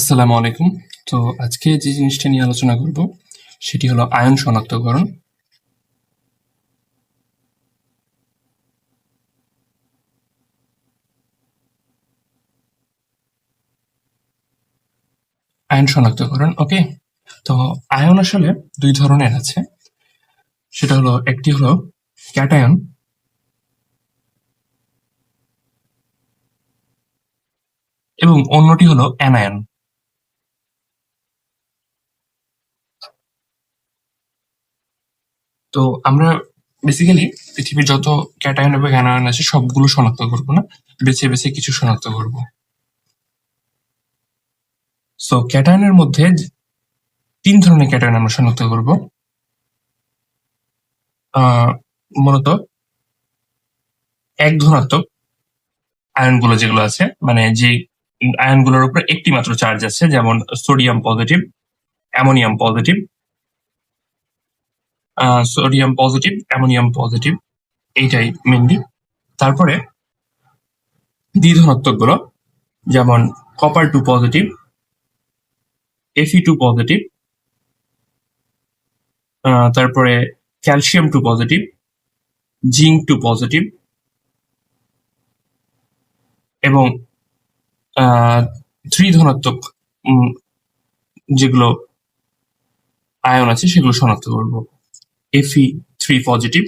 আসসালামু আলাইকুম। তো আজকে যে জিনিসটা নিয়ে আলোচনা করব সেটি হলো আয়ন শনাক্তকরণ। আয়ন শনাক্তকরণ, ওকে। তো আয়ন আসলে দুই ধরনের আছে। সেটা হলো, একটি হলো ক্যাটায়ন এবং অন্যটি হলো অ্যানায়ন। তো আমরা বেসিক্যালি পৃথিবীর যত ক্যাটায়ন এবং অ্যানায়ন আছে সবগুলো শনাক্ত করবো না, বেছে বেছে কিছু শনাক্ত করব। সো ক্যাটায়নের মধ্যে তিন ধরনের ক্যাটায়ন আমরা শনাক্ত করব। মূলত এক ধনাত্মক আয়নগুলো যেগুলো আছে, মানে যে আয়নগুলোর উপর একটি মাত্র চার্জ আছে, যেমন sodium positive, ammonium positive, ammonium positive, এইটাই মেনলি। তারপরে দ্বিধনাত্মক গুলো, যেমন কপার 2 পজিটিভ, Fe2 পজিটিভ, তারপরে ক্যালসিয়াম 2 পজিটিভ, জিঙ্ক 2 পজিটিভ, এবং ধনাত্মক যেগুলো আয়ন আছে সেগুলো শনাক্ত করব। Fe3 positive,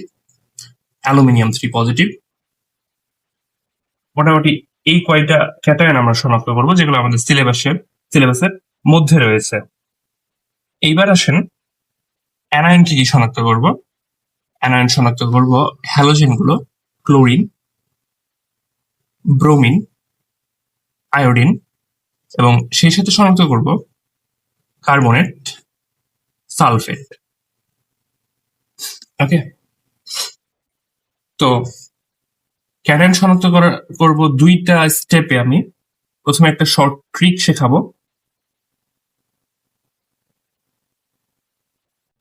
aluminium 3 positive. মোটামুটি এই কয়টা ক্যাটায়ন আমরা শনাক্ত করব যেগুলো আমাদের সিলেবাসের মধ্যে রয়েছে। এইবার আসেন অ্যানায়ন কি শনাক্ত করব। অ্যানায়ন শনাক্ত করব হ্যালোজেন গুলো, ক্লোরিন, ব্রোমিন, আয়োডিন, এবং সেই সাথে শনাক্ত করব কার্বনেট, সালফেট। ওকে, তো ক্যাটায়ন শনাক্ত করব দুইটা স্টেপে। আমি প্রথমে একটা শর্ট ট্রিক শেখাবো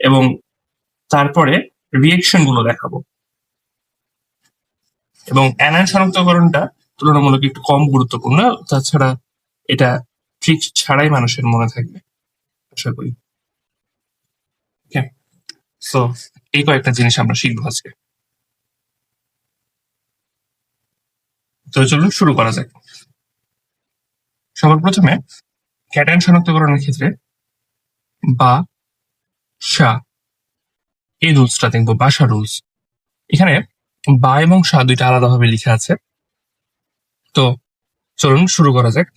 এবং তারপরে রিয়েকশন গুলো দেখাবো। এবং অ্যানায়ন শনাক্তকরণটা তুলনামূলক একটু কম গুরুত্বপূর্ণ, তাছাড়া এটা ট্রিক ছাড়াই মানুষের মনে থাকবে আশা করি। ওকে, সো এই কয়েকটা জিনিস আমরা শিখবো আজকে। তো চলুন শুরু করা যাক। সবার প্রথমে ক্যাটায়ন শনাক্তকরণের ক্ষেত্রে বা সা এই রুলসটা দেখবো, বাসা রুলস। এখানে বা এবং সা দুইটা আলাদাভাবে লিখা আছে। তো চলুন শুরু করা যাক।